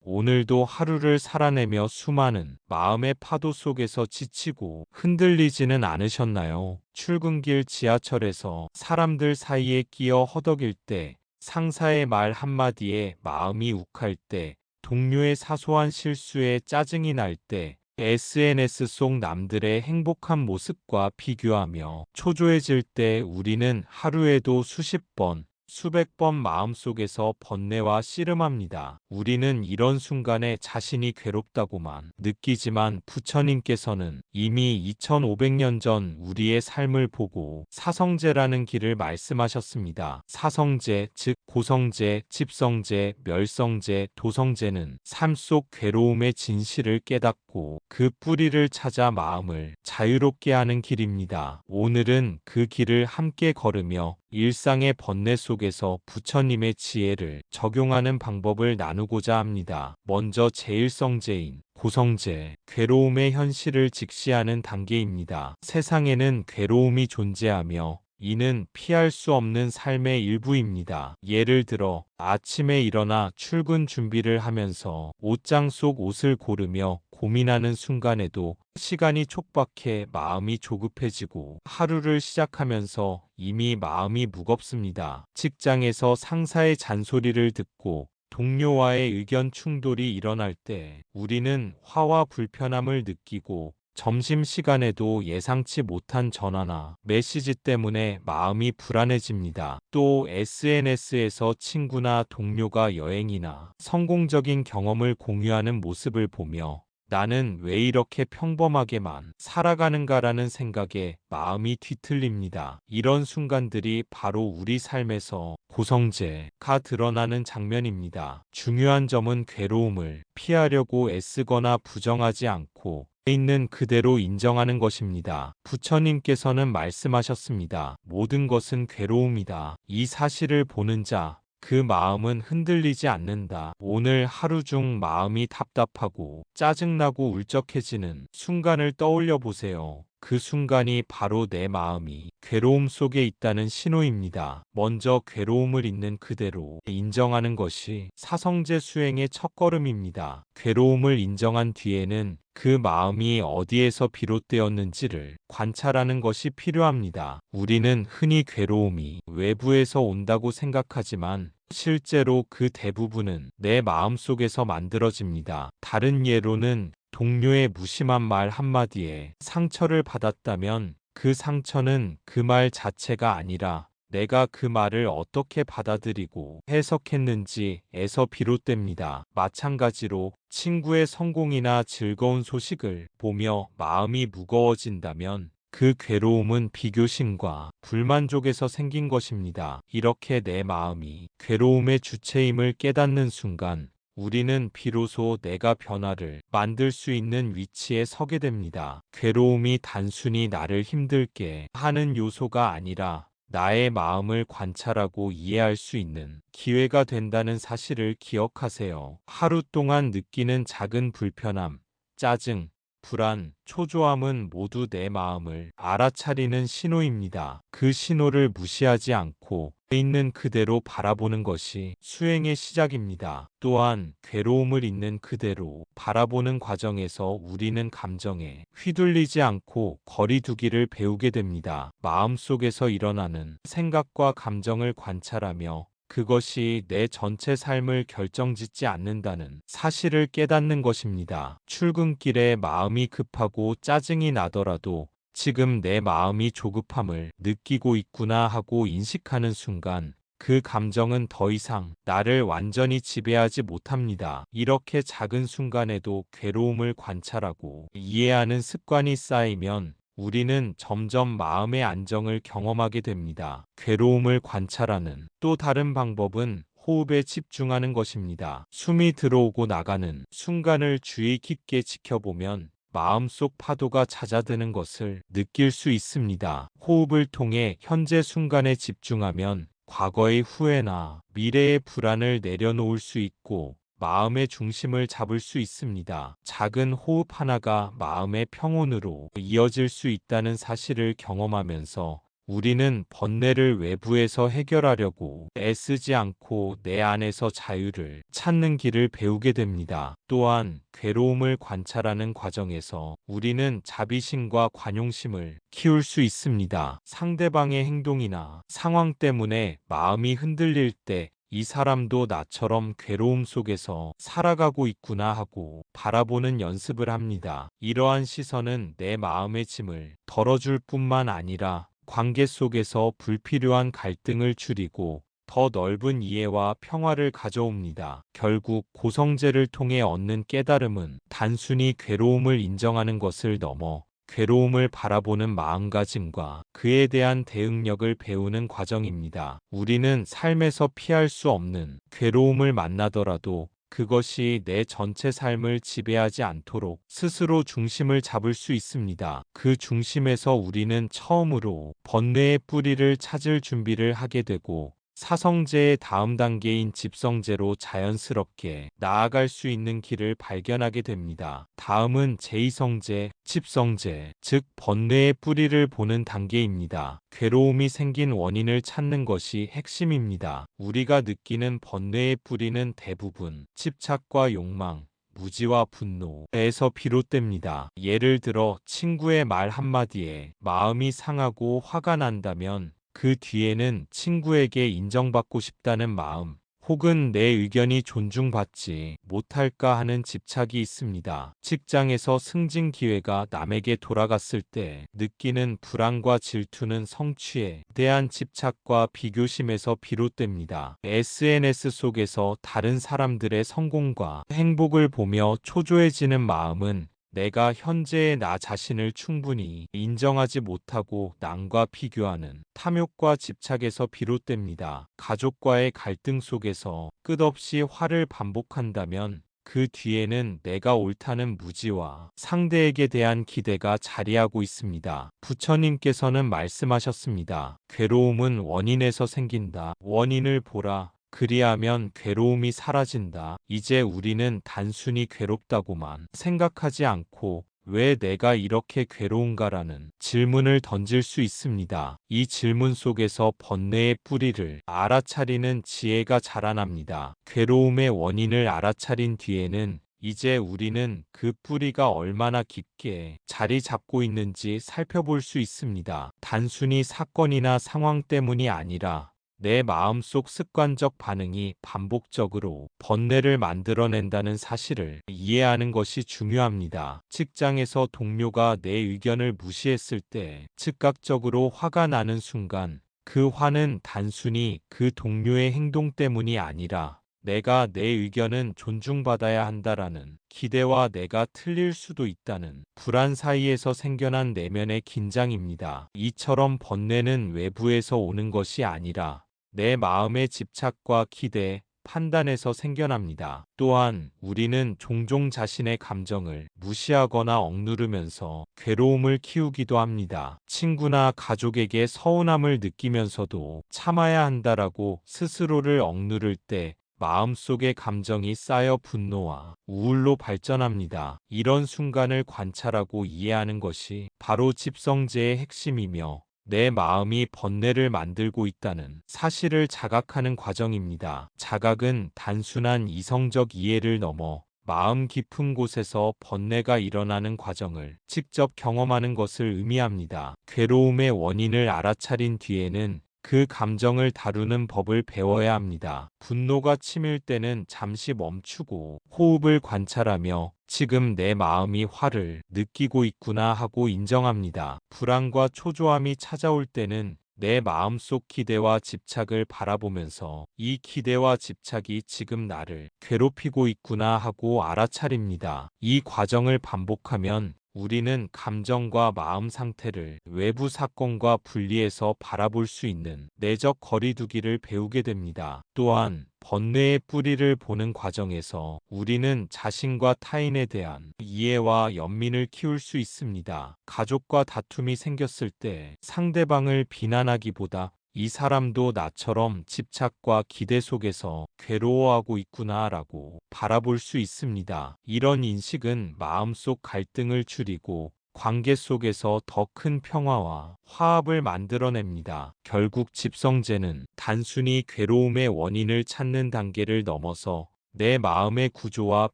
오늘도 하루를 살아내며 수많은 마음의 파도 속에서 지치고 흔들리지는 않으셨나요? 출근길 지하철에서 사람들 사이에 끼어 허덕일 때, 상사의 말 한마디에 마음이 욱할 때, 동료의 사소한 실수에 짜증이 날 때, SNS 속 남들의 행복한 모습과 비교하며 초조해질 때 우리는 하루에도 수십 번, 수백 번 마음속에서 번뇌와 씨름합니다. 우리는 이런 순간에 자신이 괴롭다고만 느끼지만 부처님께서는 이미 2500년 전 우리의 삶을 보고 사성제라는 길을 말씀하셨습니다. 사성제, 즉 고성제, 집성제, 멸성제, 도성제는 삶 속 괴로움의 진실을 깨닫고 그 뿌리를 찾아 마음을 자유롭게 하는 길입니다. 오늘은 그 길을 함께 걸으며 일상의 번뇌 속에서 부처님의 지혜를 적용하는 방법을 나누고자 합니다. 먼저 제1성제인 고성제, 괴로움의 현실을 직시하는 단계입니다. 세상에는 괴로움이 존재하며 이는 피할 수 없는 삶의 일부입니다. 예를 들어 아침에 일어나 출근 준비를 하면서 옷장 속 옷을 고르며 고민하는 순간에도 시간이 촉박해 마음이 조급해지고 하루를 시작하면서 이미 마음이 무겁습니다. 직장에서 상사의 잔소리를 듣고 동료와의 의견 충돌이 일어날 때 우리는 화와 불편함을 느끼고 점심시간에도 예상치 못한 전화나 메시지 때문에 마음이 불안해집니다. 또 SNS에서 친구나 동료가 여행이나 성공적인 경험을 공유하는 모습을 보며 나는 왜 이렇게 평범하게만 살아가는가라는 생각에 마음이 뒤틀립니다. 이런 순간들이 바로 우리 삶에서 고성제가 드러나는 장면입니다. 중요한 점은 괴로움을 피하려고 애쓰거나 부정하지 않고 있는 그대로 인정하는 것입니다. 부처님께서는 말씀하셨습니다. 모든 것은 괴로움이다. 이 사실을 보는 자, 그 마음은 흔들리지 않는다. 오늘 하루 중 마음이 답답하고 짜증나고 울적해지는 순간을 떠올려 보세요. 그 순간이 바로 내 마음이 괴로움 속에 있다는 신호입니다. 먼저 괴로움을 있는 그대로 인정하는 것이 사성제 수행의 첫걸음입니다. 괴로움을 인정한 뒤에는 그 마음이 어디에서 비롯되었는지를 관찰하는 것이 필요합니다. 우리는 흔히 괴로움이 외부에서 온다고 생각하지만 실제로 그 대부분은 내 마음속에서 만들어집니다. 다른 예로는 동료의 무심한 말 한마디에 상처를 받았다면 그 상처는 그 말 자체가 아니라 내가 그 말을 어떻게 받아들이고 해석했는지에서 비롯됩니다. 마찬가지로 친구의 성공이나 즐거운 소식을 보며 마음이 무거워진다면 그 괴로움은 비교심과 불만족에서 생긴 것입니다. 이렇게 내 마음이 괴로움의 주체임을 깨닫는 순간 우리는 비로소 내가 변화를 만들 수 있는 위치에 서게 됩니다. 괴로움이 단순히 나를 힘들게 하는 요소가 아니라 나의 마음을 관찰하고 이해할 수 있는 기회가 된다는 사실을 기억하세요. 하루 동안 느끼는 작은 불편함, 짜증, 불안, 초조함은 모두 내 마음을 알아차리는 신호입니다. 그 신호를 무시하지 않고 있는 그대로 바라보는 것이 수행의 시작입니다. 또한 괴로움을 있는 그대로 바라보는 과정에서 우리는 감정에 휘둘리지 않고 거리 두기를 배우게 됩니다. 마음속에서 일어나는 생각과 감정을 관찰하며 그것이 내 전체 삶을 결정짓지 않는다는 사실을 깨닫는 것입니다. 출근길에 마음이 급하고 짜증이 나더라도 지금 내 마음이 조급함을 느끼고 있구나 하고 인식하는 순간 그 감정은 더 이상 나를 완전히 지배하지 못합니다. 이렇게 작은 순간에도 괴로움을 관찰하고 이해하는 습관이 쌓이면 우리는 점점 마음의 안정을 경험하게 됩니다. 괴로움을 관찰하는 또 다른 방법은 호흡에 집중하는 것입니다. 숨이 들어오고 나가는 순간을 주의 깊게 지켜보면 마음속 파도가 잦아드는 것을 느낄 수 있습니다. 호흡을 통해 현재 순간에 집중하면 과거의 후회나 미래의 불안을 내려놓을 수 있고 마음의 중심을 잡을 수 있습니다. 작은 호흡 하나가 마음의 평온으로 이어질 수 있다는 사실을 경험하면서 우리는 번뇌를 외부에서 해결하려고 애쓰지 않고 내 안에서 자유를 찾는 길을 배우게 됩니다. 또한 괴로움을 관찰하는 과정에서 우리는 자비심과 관용심을 키울 수 있습니다. 상대방의 행동이나 상황 때문에 마음이 흔들릴 때 이 사람도 나처럼 괴로움 속에서 살아가고 있구나 하고 바라보는 연습을 합니다. 이러한 시선은 내 마음의 짐을 덜어줄 뿐만 아니라 관계 속에서 불필요한 갈등을 줄이고 더 넓은 이해와 평화를 가져옵니다. 결국 고성제를 통해 얻는 깨달음은 단순히 괴로움을 인정하는 것을 넘어 괴로움을 바라보는 마음가짐과 그에 대한 대응력을 배우는 과정입니다. 우리는 삶에서 피할 수 없는 괴로움을 만나더라도 그것이 내 전체 삶을 지배하지 않도록 스스로 중심을 잡을 수 있습니다. 그 중심에서 우리는 처음으로 번뇌의 뿌리를 찾을 준비를 하게 되고 사성제의 다음 단계인 집성제로 자연스럽게 나아갈 수 있는 길을 발견하게 됩니다. 다음은 제2성제, 집성제, 즉 번뇌의 뿌리를 보는 단계입니다. 괴로움이 생긴 원인을 찾는 것이 핵심입니다. 우리가 느끼는 번뇌의 뿌리는 대부분 집착과 욕망, 무지와 분노에서 비롯됩니다. 예를 들어 친구의 말 한마디에 마음이 상하고 화가 난다면 그 뒤에는 친구에게 인정받고 싶다는 마음, 혹은 내 의견이 존중받지 못할까 하는 집착이 있습니다. 직장에서 승진 기회가 남에게 돌아갔을 때 느끼는 불안과 질투는 성취에 대한 집착과 비교심에서 비롯됩니다. SNS 속에서 다른 사람들의 성공과 행복을 보며 초조해지는 마음은 내가 현재의 나 자신을 충분히 인정하지 못하고 남과 비교하는 탐욕과 집착에서 비롯됩니다. 가족과의 갈등 속에서 끝없이 화를 반복한다면 그 뒤에는 내가 옳다는 무지와 상대에게 대한 기대가 자리하고 있습니다. 부처님께서는 말씀하셨습니다. 괴로움은 원인에서 생긴다. 원인을 보라. 그리하면 괴로움이 사라진다. 이제 우리는 단순히 괴롭다고만 생각하지 않고 왜 내가 이렇게 괴로운가라는 질문을 던질 수 있습니다. 이 질문 속에서 번뇌의 뿌리를 알아차리는 지혜가 자라납니다. 괴로움의 원인을 알아차린 뒤에는 이제 우리는 그 뿌리가 얼마나 깊게 자리 잡고 있는지 살펴볼 수 있습니다. 단순히 사건이나 상황 때문이 아니라 내 마음속 습관적 반응이 반복적으로 번뇌를 만들어낸다는 사실을 이해하는 것이 중요합니다. 직장에서 동료가 내 의견을 무시했을 때 즉각적으로 화가 나는 순간 그 화는 단순히 그 동료의 행동 때문이 아니라 내가 내 의견은 존중받아야 한다라는 기대와 내가 틀릴 수도 있다는 불안 사이에서 생겨난 내면의 긴장입니다. 이처럼 번뇌는 외부에서 오는 것이 아니라 내 마음의 집착과 기대, 판단에서 생겨납니다. 또한 우리는 종종 자신의 감정을 무시하거나 억누르면서 괴로움을 키우기도 합니다. 친구나 가족에게 서운함을 느끼면서도 참아야 한다라고 스스로를 억누를 때 마음속의 감정이 쌓여 분노와 우울로 발전합니다. 이런 순간을 관찰하고 이해하는 것이 바로 집성제의 핵심이며 내 마음이 번뇌를 만들고 있다는 사실을 자각하는 과정입니다. 자각은 단순한 이성적 이해를 넘어 마음 깊은 곳에서 번뇌가 일어나는 과정을 직접 경험하는 것을 의미합니다. 괴로움의 원인을 알아차린 뒤에는 그 감정을 다루는 법을 배워야 합니다. 분노가 치밀 때는 잠시 멈추고 호흡을 관찰하며 지금 내 마음이 화를 느끼고 있구나 하고 인정합니다. 불안과 초조함이 찾아올 때는 내 마음속 기대와 집착을 바라보면서 이 기대와 집착이 지금 나를 괴롭히고 있구나 하고 알아차립니다. 이 과정을 반복하면 우리는 감정과 마음 상태를 외부 사건과 분리해서 바라볼 수 있는 내적 거리두기를 배우게 됩니다. 또한 번뇌의 뿌리를 보는 과정에서 우리는 자신과 타인에 대한 이해와 연민을 키울 수 있습니다. 가족과 다툼이 생겼을 때 상대방을 비난하기보다 이 사람도 나처럼 집착과 기대 속에서 괴로워하고 있구나라고 바라볼 수 있습니다. 이런 인식은 마음속 갈등을 줄이고 관계 속에서 더 큰 평화와 화합을 만들어냅니다. 결국 집성제는 단순히 괴로움의 원인을 찾는 단계를 넘어서 내 마음의 구조와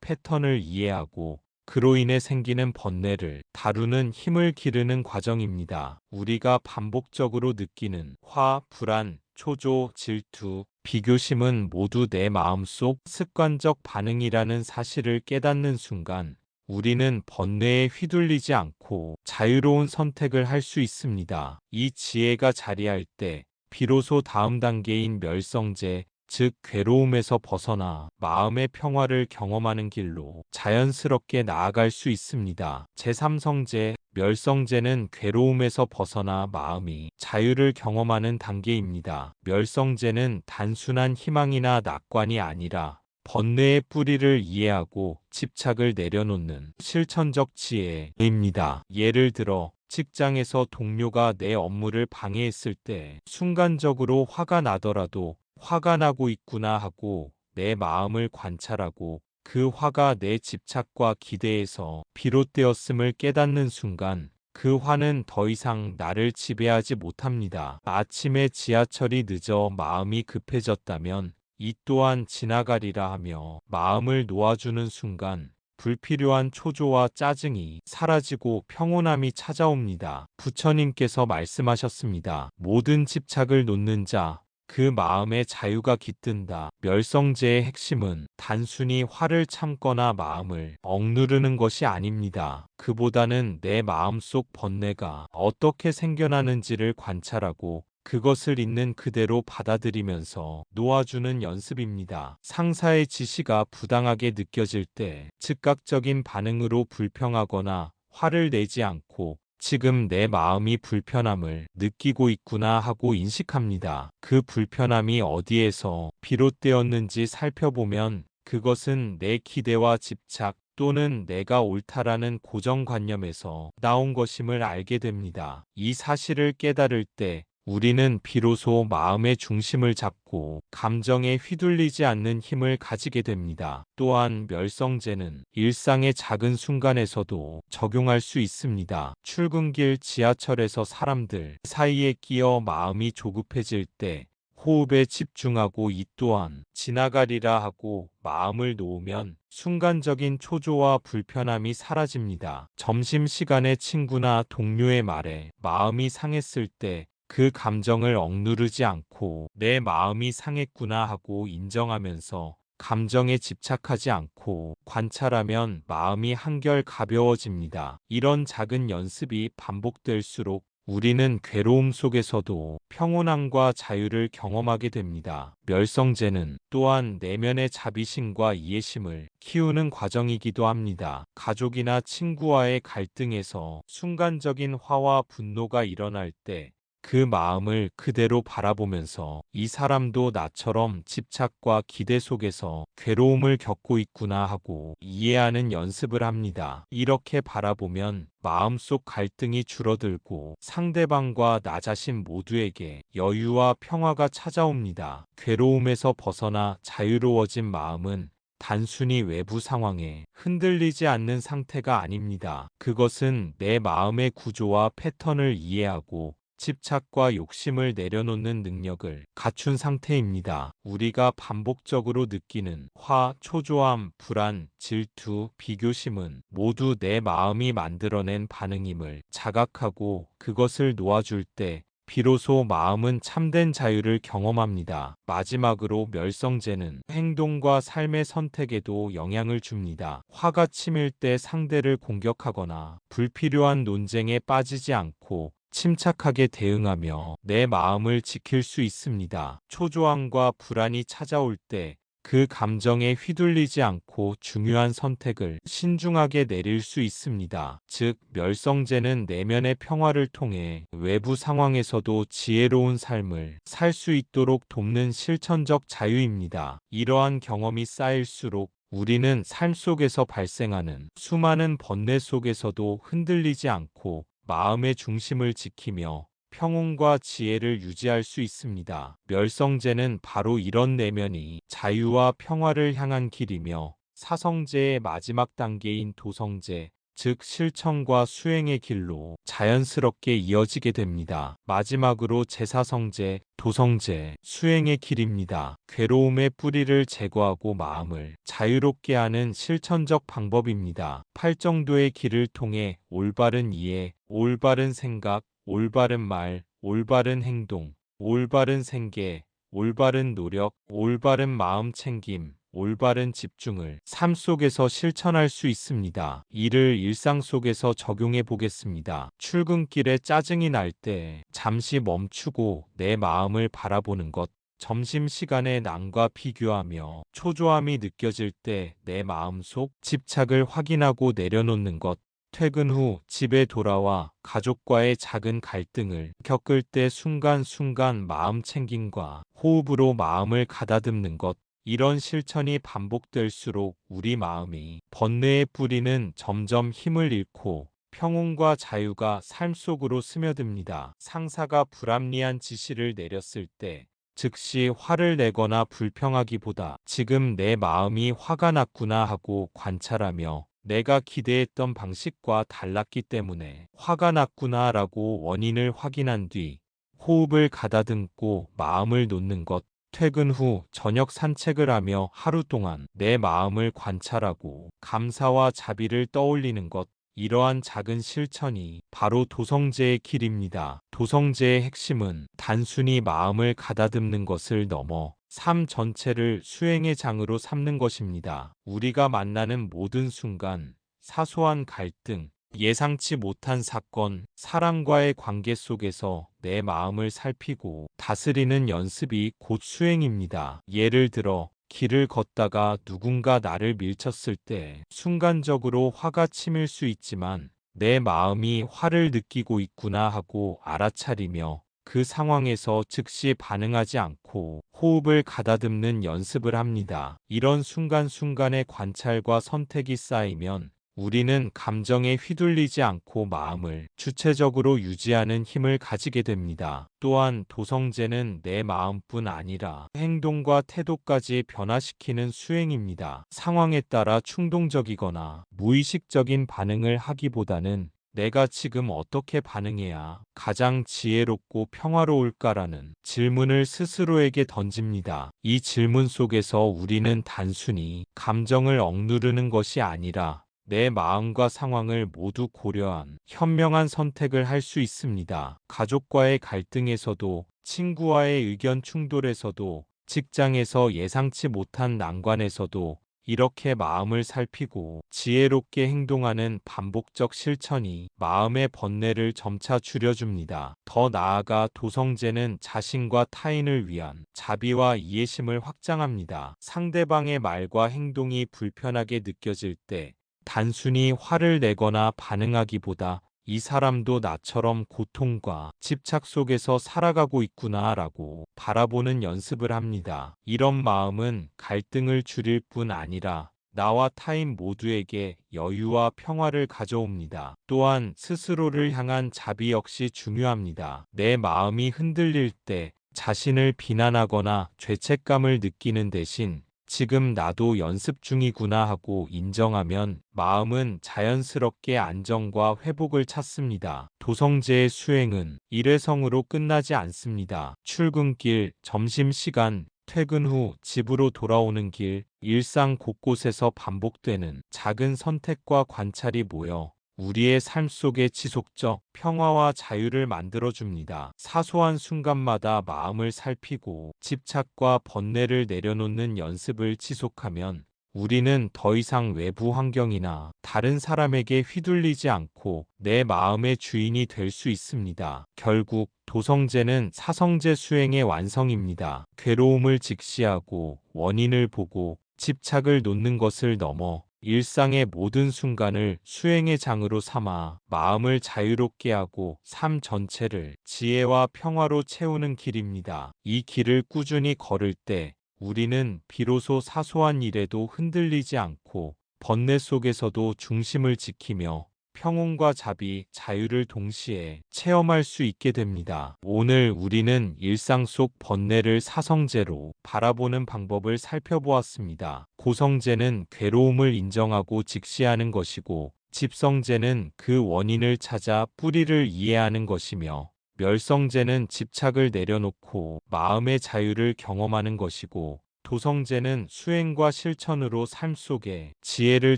패턴을 이해하고 그로 인해 생기는 번뇌를 다루는 힘을 기르는 과정입니다. 우리가 반복적으로 느끼는 화, 불안, 초조, 질투, 비교심은 모두 내 마음속 습관적 반응이라는 사실을 깨닫는 순간 우리는 번뇌에 휘둘리지 않고 자유로운 선택을 할 수 있습니다. 이 지혜가 자리할 때 비로소 다음 단계인 멸성제, 즉 괴로움에서 벗어나 마음의 평화를 경험하는 길로 자연스럽게 나아갈 수 있습니다. 제3성제, 멸성제는 괴로움에서 벗어나 마음이 자유를 경험하는 단계입니다. 멸성제는 단순한 희망이나 낙관이 아니라 번뇌의 뿌리를 이해하고 집착을 내려놓는 실천적 지혜입니다. 예를 들어 직장에서 동료가 내 업무를 방해했을 때 순간적으로 화가 나더라도 화가 나고 있구나 하고 내 마음을 관찰하고 그 화가 내 집착과 기대에서 비롯되었음을 깨닫는 순간 그 화는 더 이상 나를 지배하지 못합니다. 아침에 지하철이 늦어 마음이 급해졌다면 이 또한 지나가리라 하며 마음을 놓아주는 순간 불필요한 초조와 짜증이 사라지고 평온함이 찾아옵니다. 부처님께서 말씀하셨습니다. 모든 집착을 놓는 자, 그 마음의 자유가 깃든다. 멸성제의 핵심은 단순히 화를 참거나 마음을 억누르는 것이 아닙니다. 그보다는 내 마음속 번뇌가 어떻게 생겨나는지를 관찰하고 그것을 있는 그대로 받아들이면서 놓아주는 연습입니다. 상사의 지시가 부당하게 느껴질 때 즉각적인 반응으로 불평하거나 화를 내지 않고 지금 내 마음이 불편함을 느끼고 있구나 하고 인식합니다. 그 불편함이 어디에서 비롯되었는지 살펴보면 그것은 내 기대와 집착 또는 내가 옳다라는 고정관념에서 나온 것임을 알게 됩니다. 이 사실을 깨달을 때 우리는 비로소 마음의 중심을 잡고 감정에 휘둘리지 않는 힘을 가지게 됩니다. 또한 멸성제는 일상의 작은 순간에서도 적용할 수 있습니다. 출근길 지하철에서 사람들 사이에 끼어 마음이 조급해질 때 호흡에 집중하고 이 또한 지나가리라 하고 마음을 놓으면 순간적인 초조와 불편함이 사라집니다. 점심시간에 친구나 동료의 말에 마음이 상했을 때 그 감정을 억누르지 않고 내 마음이 상했구나 하고 인정하면서 감정에 집착하지 않고 관찰하면 마음이 한결 가벼워집니다. 이런 작은 연습이 반복될수록 우리는 괴로움 속에서도 평온함과 자유를 경험하게 됩니다. 멸성제는 또한 내면의 자비심과 이해심을 키우는 과정이기도 합니다. 가족이나 친구와의 갈등에서 순간적인 화와 분노가 일어날 때 그 마음을 그대로 바라보면서 이 사람도 나처럼 집착과 기대 속에서 괴로움을 겪고 있구나 하고 이해하는 연습을 합니다. 이렇게 바라보면 마음속 갈등이 줄어들고 상대방과 나 자신 모두에게 여유와 평화가 찾아옵니다. 괴로움에서 벗어나 자유로워진 마음은 단순히 외부 상황에 흔들리지 않는 상태가 아닙니다. 그것은 내 마음의 구조와 패턴을 이해하고 집착과 욕심을 내려놓는 능력을 갖춘 상태입니다. 우리가 반복적으로 느끼는 화, 초조함, 불안, 질투, 비교심은 모두 내 마음이 만들어낸 반응임을 자각하고 그것을 놓아줄 때 비로소 마음은 참된 자유를 경험합니다. 마지막으로 멸성제는 행동과 삶의 선택에도 영향을 줍니다. 화가 치밀 때 상대를 공격하거나 불필요한 논쟁에 빠지지 않고 침착하게 대응하며 내 마음을 지킬 수 있습니다. 초조함과 불안이 찾아올 때 그 감정에 휘둘리지 않고 중요한 선택을 신중하게 내릴 수 있습니다. 즉, 멸성제는 내면의 평화를 통해 외부 상황에서도 지혜로운 삶을 살 수 있도록 돕는 실천적 자유입니다. 이러한 경험이 쌓일수록 우리는 삶 속에서 발생하는 수많은 번뇌 속에서도 흔들리지 않고 마음의 중심을 지키며 평온과 지혜를 유지할 수 있습니다. 멸성제는 바로 이런 내면이 자유와 평화를 향한 길이며 사성제의 마지막 단계인 도성제, 즉 실천과 수행의 길로 자연스럽게 이어지게 됩니다. 마지막으로 제사성제, 도성제, 수행의 길입니다. 괴로움의 뿌리를 제거하고 마음을 자유롭게 하는 실천적 방법입니다. 팔정도의 길을 통해 올바른 이해, 올바른 생각, 올바른 말, 올바른 행동, 올바른 생계, 올바른 노력, 올바른 마음 챙김, 올바른 집중을 삶 속에서 실천할 수 있습니다. 이를 일상 속에서 적용해 보겠습니다. 출근길에 짜증이 날 때 잠시 멈추고 내 마음을 바라보는 것. 점심시간에 남과 비교하며 초조함이 느껴질 때 내 마음속 집착을 확인하고 내려놓는 것. 퇴근 후 집에 돌아와 가족과의 작은 갈등을 겪을 때 순간순간 마음 챙김과 호흡으로 마음을 가다듬는 것. 이런 실천이 반복될수록 우리 마음이 번뇌의 뿌리는 점점 힘을 잃고 평온과 자유가 삶 속으로 스며듭니다. 상사가 불합리한 지시를 내렸을 때 즉시 화를 내거나 불평하기보다 지금 내 마음이 화가 났구나 하고 관찰하며 내가 기대했던 방식과 달랐기 때문에 화가 났구나 라고 원인을 확인한 뒤 호흡을 가다듬고 마음을 놓는 것. 퇴근 후 저녁 산책을 하며 하루 동안 내 마음을 관찰하고 감사와 자비를 떠올리는 것. 이러한 작은 실천이 바로 도성제의 길입니다. 도성제의 핵심은 단순히 마음을 가다듬는 것을 넘어 삶 전체를 수행의 장으로 삼는 것입니다. 우리가 만나는 모든 순간, 사소한 갈등, 예상치 못한 사건, 사람과의 관계 속에서 내 마음을 살피고 다스리는 연습이 곧 수행입니다. 예를 들어, 길을 걷다가 누군가 나를 밀쳤을 때 순간적으로 화가 치밀 수 있지만 내 마음이 화를 느끼고 있구나 하고 알아차리며 그 상황에서 즉시 반응하지 않고 호흡을 가다듬는 연습을 합니다. 이런 순간순간의 관찰과 선택이 쌓이면 우리는 감정에 휘둘리지 않고 마음을 주체적으로 유지하는 힘을 가지게 됩니다. 또한 도성제는 내 마음뿐 아니라 행동과 태도까지 변화시키는 수행입니다. 상황에 따라 충동적이거나 무의식적인 반응을 하기보다는 내가 지금 어떻게 반응해야 가장 지혜롭고 평화로울까라는 질문을 스스로에게 던집니다. 이 질문 속에서 우리는 단순히 감정을 억누르는 것이 아니라 내 마음과 상황을 모두 고려한 현명한 선택을 할 수 있습니다. 가족과의 갈등에서도, 친구와의 의견 충돌에서도, 직장에서 예상치 못한 난관에서도 이렇게 마음을 살피고 지혜롭게 행동하는 반복적 실천이 마음의 번뇌를 점차 줄여줍니다. 더 나아가 도성제는 자신과 타인을 위한 자비와 이해심을 확장합니다. 상대방의 말과 행동이 불편하게 느껴질 때 단순히 화를 내거나 반응하기보다 이 사람도 나처럼 고통과 집착 속에서 살아가고 있구나 라고 바라보는 연습을 합니다. 이런 마음은 갈등을 줄일 뿐 아니라 나와 타인 모두에게 여유와 평화를 가져옵니다. 또한 스스로를 향한 자비 역시 중요합니다. 내 마음이 흔들릴 때 자신을 비난하거나 죄책감을 느끼는 대신 지금 나도 연습 중이구나 하고 인정하면 마음은 자연스럽게 안정과 회복을 찾습니다. 도성제의 수행은 일회성으로 끝나지 않습니다. 출근길, 점심시간, 퇴근 후 집으로 돌아오는 길, 일상 곳곳에서 반복되는 작은 선택과 관찰이 모여 우리의 삶 속에 지속적 평화와 자유를 만들어줍니다. 사소한 순간마다 마음을 살피고 집착과 번뇌를 내려놓는 연습을 지속하면 우리는 더 이상 외부 환경이나 다른 사람에게 휘둘리지 않고 내 마음의 주인이 될 수 있습니다. 결국 도성제는 사성제 수행의 완성입니다. 괴로움을 직시하고 원인을 보고 집착을 놓는 것을 넘어 일상의 모든 순간을 수행의 장으로 삼아 마음을 자유롭게 하고 삶 전체를 지혜와 평화로 채우는 길입니다. 이 길을 꾸준히 걸을 때 우리는 비로소 사소한 일에도 흔들리지 않고 번뇌 속에서도 중심을 지키며 평온과 자비, 자유를 동시에 체험할 수 있게 됩니다. 오늘 우리는 일상 속 번뇌를 사성제로 바라보는 방법을 살펴보았습니다. 고성제는 괴로움을 인정하고 직시하는 것이고, 집성제는 그 원인을 찾아 뿌리를 이해하는 것이며, 멸성제는 집착을 내려놓고 마음의 자유를 경험하는 것이고, 도성제는 수행과 실천으로 삶 속에 지혜를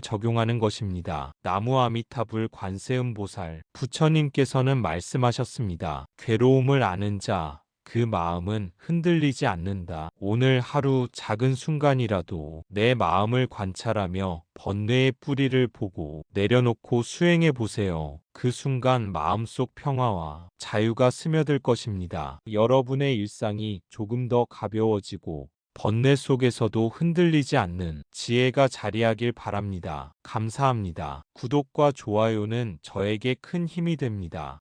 적용하는 것입니다. 나무 아미타불 관세음보살 부처님께서는 말씀하셨습니다. 괴로움을 아는 자, 그 마음은 흔들리지 않는다. 오늘 하루 작은 순간이라도 내 마음을 관찰하며 번뇌의 뿌리를 보고 내려놓고 수행해 보세요. 그 순간 마음속 평화와 자유가 스며들 것입니다. 여러분의 일상이 조금 더 가벼워지고 번뇌 속에서도 흔들리지 않는 지혜가 자리하길 바랍니다. 감사합니다. 구독과 좋아요는 저에게 큰 힘이 됩니다.